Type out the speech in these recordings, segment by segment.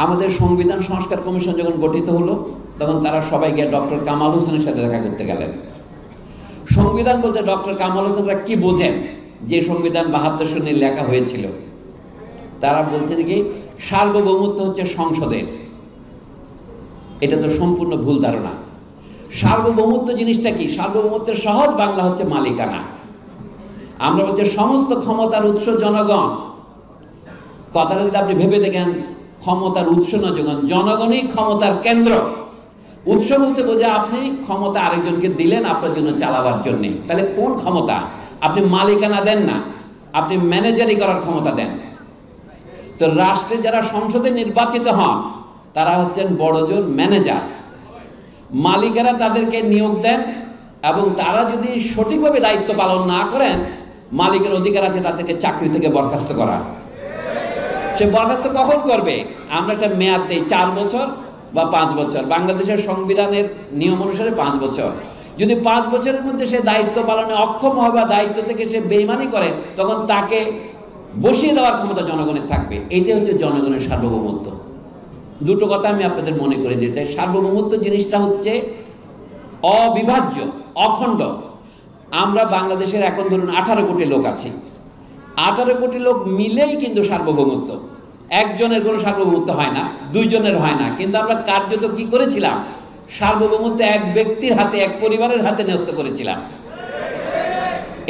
আমাদের সংবিধান সংস্কার কমিশন যখন গঠিত হলো তখন তারা সবাই গিয়ে ডক্টর কামাল হোসেনের সাথে দেখা করতে গেলেন। সংবিধান বলতে ডক্টর কামাল হোসেনরা কি বোঝেন যে সংবিধান ৭২ সনে লেখা হয়েছিল? তারা বলছে যে সার্বভৌমত্ব হচ্ছে সংসদের। এটা তো সম্পূর্ণ ভুল ধারণা। সার্বভৌমত্ব জিনিসটা কি? সার্বভৌমত্বের সহজ বাংলা হচ্ছে মালিকানা। আমরা বলছি সমস্ত ক্ষমতার উৎস জনগণ। কথাটা যদি আপনি ভেবে দেখেন, ক্ষমতার উৎস না জনগণই ক্ষমতার কেন্দ্র। উৎস বলতে বোঝা আপনি ক্ষমতা আরেকজনকে দিলেন আপনার জন্য চালাবার জন্যে। তাহলে কোন ক্ষমতা? আপনি মালিকানা দেন না, আপনি ম্যানেজারি করার ক্ষমতা দেন। তো রাষ্ট্রে যারা সংসদে নির্বাচিত হন তারা হচ্ছেন বড়জোর ম্যানেজার। মালিকেরা তাদেরকে নিয়োগ দেন এবং তারা যদি সঠিকভাবে দায়িত্ব পালন না করেন, মালিকের অধিকার আছে তাদেরকে চাকরি থেকে বরখাস্ত করা। সে বরখাস্ত কখন করবে? আমরা একটা মেয়াদ দেই 4 বছর বা 5 বছর। বাংলাদেশের সংবিধানের নিয়ম অনুসারে 5 বছর। যদি 5 বছরের মধ্যে সে দায়িত্ব পালনে অক্ষম হয় বা দায়িত্ব থেকে সে বেইমানি করে, তখন তাকে বসিয়ে দেওয়ার ক্ষমতা জনগণের থাকবে। এইটাই হচ্ছে জনগণের সার্বভৌমত্ব। দুটো কথা আমি আপনাদের মনে করে দিতে চাই। সার্বভৌমত্ব জিনিসটা হচ্ছে অবিভাজ্য, অখণ্ড। আমরা বাংলাদেশের এখন ধরুন 18 কোটি লোক আছি। 18 কোটি লোক মিলেই কিন্তু সার্বভৌমত্ব। একজনের কোনো সার্বভৌমত্ব হয় না, 2 জনের হয় না। কিন্তু আমরা কার্যত কি করেছিলাম? সার্বভৌমত্ব এক ব্যক্তির হাতে, এক পরিবারের হাতে ন্যস্ত করেছিলাম।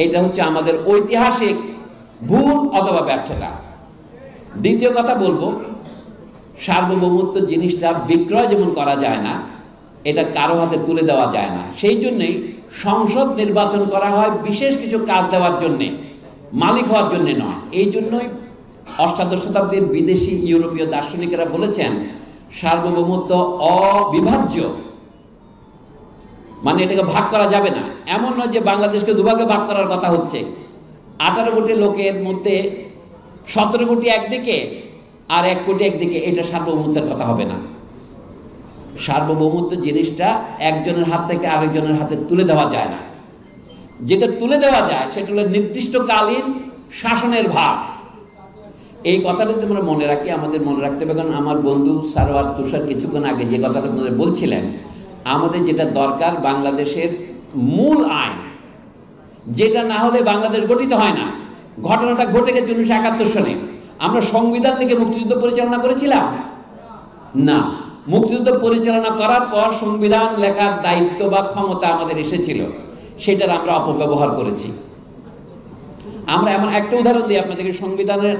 এটা হচ্ছে আমাদের ঐতিহাসিক ভুল অথবা ব্যর্থতা। দ্বিতীয় কথা বলবো, সার্বভৌমত্ব জিনিসটা বিক্রয় যেমন করা যায় না, এটা কারো হাতে তুলে দেওয়া যায় না। সেই জন্যই সংসদ নির্বাচন করা হয় বিশেষ কিছু কাজ দেওয়ার জন্যে, মালিক হওয়ার জন্য নয়। এই জন্যই অষ্টাদশ শতাব্দীর বিদেশি ইউরোপীয় দার্শনিকেরা বলেছেন সার্বভৌমত্ব অবিভাজ্য, মানে এটাকে ভাগ করা যাবে না। এমন নয় যে বাংলাদেশকে দুভাগে ভাগ করার কথা হচ্ছে। 18 কোটি লোকের মধ্যে 17 কোটি একদিকে আর 1 কোটি একদিকে, এটা সার্বভৌমত্বের কথা হবে না। সার্বভৌমত্ব জিনিসটা একজনের হাত থেকে আরেকজনের হাতে তুলে দেওয়া যায় না। যেটা তুলে দেওয়া যায় সেটা হলো নির্দিষ্টকালীন শাসনের ভার। এই কথাটা যদি আমরা মনে রাখি, আমাদের মনে রাখতে হবে। কারণ আমার বন্ধু সারোয়ার তুষার কিছুক্ষণ আগে যে কথাটা আপনাদের বলছিলেন, আমাদের যেটা দরকার বাংলাদেশের মূল আইন, যেটা না হলে বাংলাদেশ গঠিত হয় না। ঘটনাটা ঘটে গেছে 1971 সনে। আমরা সংবিধান লিখে মুক্তিযুদ্ধ পরিচালনা করেছিলাম না। মুক্তিযুদ্ধ পরিচালনা করার পর সংবিধান লেখার দায়িত্ব বা ক্ষমতা আমাদের এসেছিল, সেটার আমরা অপব্যবহার করেছি। আমরা এমন একটা উদাহরণ দিই আপনাদেরকে সংবিধানের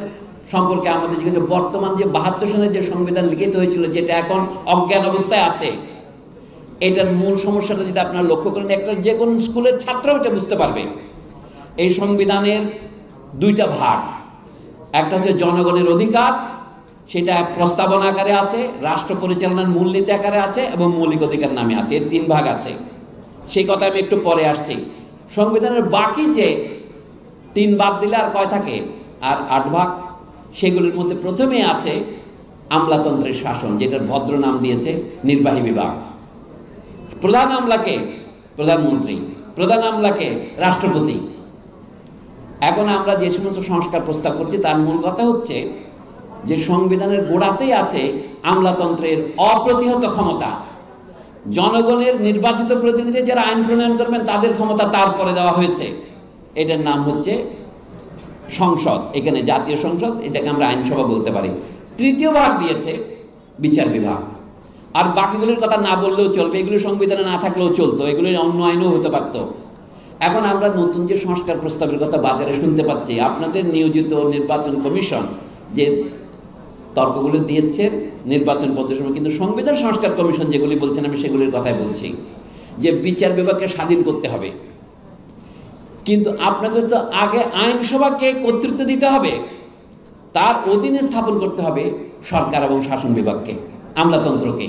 সম্পর্কে। আমাদের জিজ্ঞেস, বর্তমান যে 72 সনের যে সংবিধান লিখিত হয়েছিল, যেটা এখন অজ্ঞান অবস্থায় আছে, এটার মূল সমস্যাটা যদি আপনারা লক্ষ্য করেন, একটা যে কোনো স্কুলের ছাত্র এটা বুঝতে পারবে। এই সংবিধানের 2টা ভাগ। একটা হচ্ছে জনগণের অধিকার, সেটা প্রস্তাবনা আকারে আছে, রাষ্ট্র পরিচালনার মূলনীতি আকারে আছে এবং মৌলিক অধিকার নামে আছে। এর 3 ভাগ আছে। সেই কথা আমি একটু পরে আসছি। সংবিধানের বাকি যে 3 ভাগ দিলে আর কয় থাকে? আর 8 ভাগ। সেগুলির মধ্যে প্রথমে আছে আমলাতন্ত্রের শাসন, যেটার ভদ্র নাম দিয়েছে নির্বাহী বিভাগ। প্রধান আমলাকে প্রধানমন্ত্রী, প্রধান আমলাকে রাষ্ট্রপতি। এখন আমরা যে সমস্ত সংস্কার প্রস্তাব করছি তার মূল কথা হচ্ছে যে সংবিধানের গোড়াতেই আছে আমলাতন্ত্রের অপ্রতিহত ক্ষমতা। জনগণের নির্বাচিত প্রতিনিধি যারা আইন প্রণয়ন করবেন তাদের ক্ষমতা তারপরে দেওয়া হয়েছে। এটার নাম হচ্ছে সংসদ। এখানে জাতীয় সংসদ, এটাকে আমরা আইনসভা বলতে পারি। 3য় ভাগ দিয়েছে বিচার বিভাগ। আর বাকিগুলোর কথা না বললেও চলবে, এগুলো সংবিধানে না থাকলেও চলতো, এগুলো অন্য আইনও হতে পারতো। এখন আমরা নতুন যে সংস্কার প্রস্তাবের কথা বাজারে শুনতে পাচ্ছি, আপনাদের নিয়োজিত নির্বাচন কমিশন যে তর্কগুলো দিয়েছেন নির্বাচন পদ্ধতির সময়, কিন্তু সংবিধান সংস্কার কমিশন যেগুলি বলছেন আমি সেগুলির কথাই বলছি, যে বিচার বিভাগকে স্বাধীন করতে হবে। কিন্তু আপনাকে তো আগে আইনসভাকে কর্তৃত্ব দিতে হবে, তার অধীনে স্থাপন করতে হবে সরকার এবং শাসন বিভাগকে, আমলাতন্ত্রকে।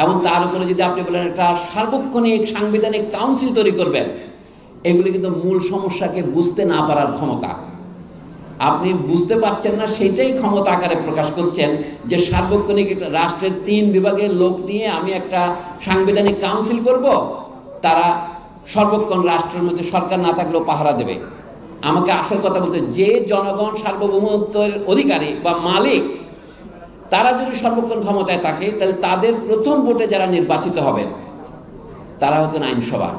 এবং তার উপরে যদি আপনি বলেন একটা সার্বক্ষণিক সাংবিধানিক কাউন্সিল তৈরি করবেন, এগুলি কিন্তু মূল সমস্যাকে বুঝতে না পারার ক্ষমতা। আপনি বুঝতে পারছেন না, সেটাই ক্ষমতা আকারে প্রকাশ করছেন যে সার্বক্ষণিক একটা রাষ্ট্রের 3 বিভাগের লোক নিয়ে আমি একটা সাংবিধানিক কাউন্সিল করব, তারা সর্বক্ষণ রাষ্ট্রের মধ্যে সরকার না থাকলেও পাহারা দেবে। আমাকে আসল কথা বলতে, যে জনগণ সার্বভৌমত্বের অধিকারী বা মালিক, তারা যদি সর্বক্ষণ ক্ষমতায় থাকে তাহলে তাদের প্রথম ভোটে যারা নির্বাচিত হবেন তারা হচ্ছেন আইনসভা।